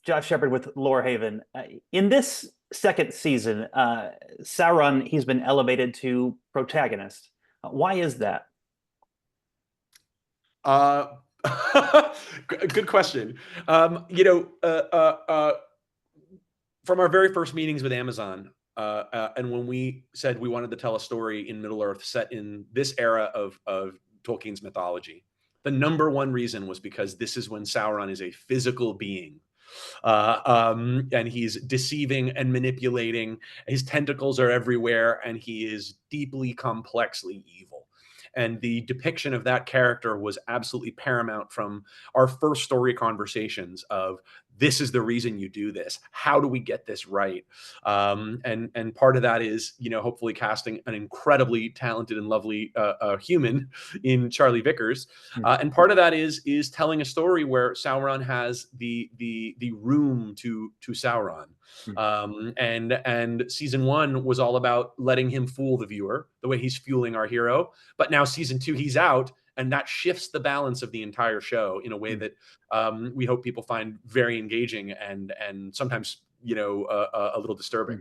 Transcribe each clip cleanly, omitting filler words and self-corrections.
Josh Shepard with Lorehaven. In this second season, Sauron, he's been elevated to protagonist. Why is that? Uh, Good question. You know, from our very first meetings with Amazon, and when we said we wanted to tell a story in Middle Earth set in this era of Tolkien's mythology, the number one reason was because this is when Sauron is a physical being. And he's deceiving and manipulating. His tentacles are everywhere, and he is deeply complexly evil. And the depiction of that character was absolutely paramount from our first story conversations of this is the reason you do this. How do we get this right? And part of that is, you know, hopefully casting an incredibly talented and lovely human in Charlie Vickers, and part of that is telling a story where Sauron has the room to Sauron. And season one was all about letting him fool the viewer the way he's fueling our hero. But now season two, he's out, and that shifts the balance of the entire show in a way that we hope people find very engaging and sometimes, you know, a little disturbing.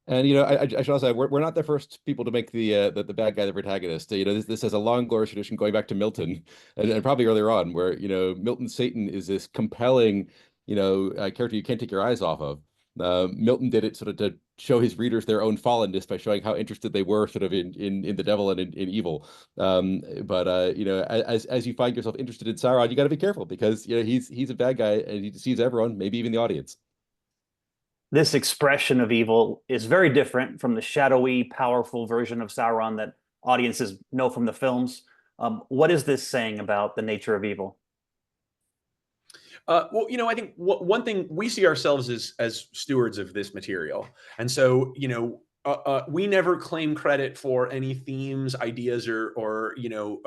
And you know, I should also say we're not the first people to make the bad guy the protagonist. You know, this has a long glorious tradition going back to Milton, and probably earlier on, where you know Milton's Satan is this compelling, you know, character you can't take your eyes off of. Milton did it sort of to show his readers their own fallenness by showing how interested they were sort of in the devil and in evil. But you know, as you find yourself interested in Sauron, you got to be careful because you know he's a bad guy and he deceives everyone, maybe even the audience. This expression of evil is very different from the shadowy, powerful version of Sauron that audiences know from the films. What is this saying about the nature of evil? Well, you know, I think one thing we see ourselves as stewards of this material, and so you know, we never claim credit for any themes, ideas, or you know,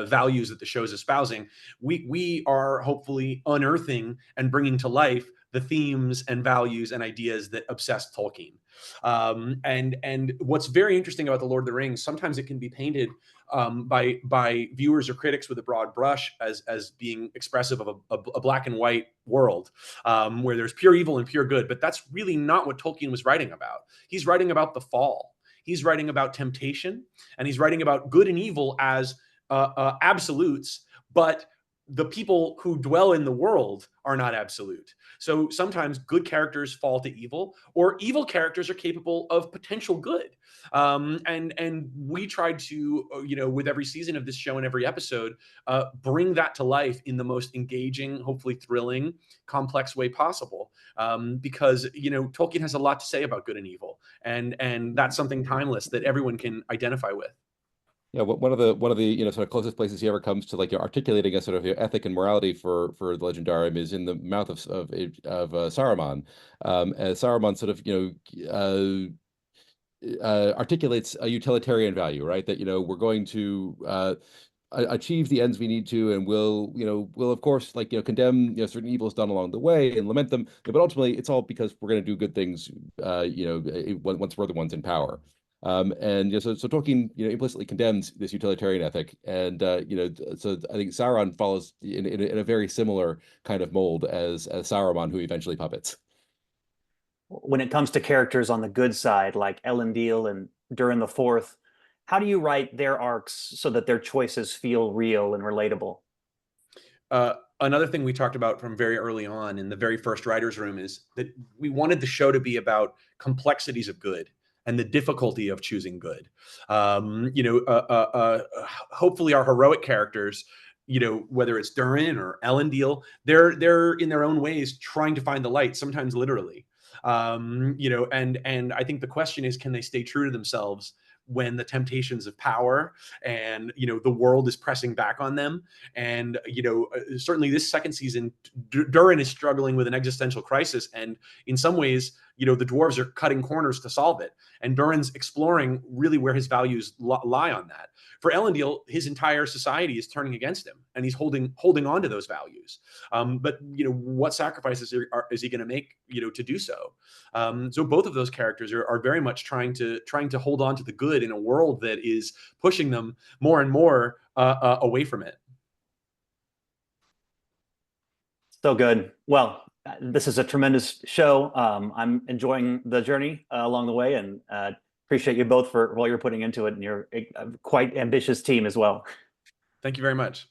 values that the show is espousing. We are hopefully unearthing and bringing to life the themes and values and ideas that obsessed Tolkien. And what's very interesting about the Lord of the Rings, sometimes it can be painted by viewers or critics with a broad brush as being expressive of a black and white world where there's pure evil and pure good. But that's really not what Tolkien was writing about. He's writing about the fall. He's writing about temptation, and he's writing about good and evil as absolutes, but the people who dwell in the world are not absolute. So sometimes good characters fall to evil, or evil characters are capable of potential good. And we tried to, you know, with every season of this show and every episode, bring that to life in the most engaging, hopefully thrilling, complex way possible. Because you know, Tolkien has a lot to say about good and evil, and that's something timeless that everyone can identify with. Yeah, one of the you know sort of closest places he ever comes to like articulating a sort of ethic and morality for the Legendarium is in the mouth of Saruman, as Saruman sort of you know articulates a utilitarian value, right? That you know we're going to achieve the ends we need to, and we'll of course like you know condemn you know certain evils done along the way and lament them, but ultimately it's all because we're going to do good things, you know, once we're the ones in power. And you know, so Tolkien, you know, implicitly condemns this utilitarian ethic, and you know, so I think Sauron follows in a very similar kind of mold as Saruman, who eventually puppets. When it comes to characters on the good side, like Elendil and Durin the Fourth, how do you write their arcs so that their choices feel real and relatable? Another thing we talked about from very early on in the very first writers' room is that we wanted the show to be about complexities of good and the difficulty of choosing good. You know, hopefully our heroic characters, you know, whether it's Durin or Elendil, they're in their own ways trying to find the light, sometimes literally. You know, and I think the question is, can they stay true to themselves when the temptations of power and you know the world is pressing back on them? And you know, certainly this second season, Durin is struggling with an existential crisis, and in some ways, you know, the dwarves are cutting corners to solve it, and Durin's exploring really where his values lie on that. For Elendil, his entire society is turning against him, and he's holding on to those values. But you know, what sacrifices is he going to make, you know, to do so? So both of those characters are very much trying to hold on to the good in a world that is pushing them more and more away from it. So good. Well, This is a tremendous show. I'm enjoying the journey along the way, and appreciate you both for all you're putting into it, and you're quite ambitious team as well. Thank you very much.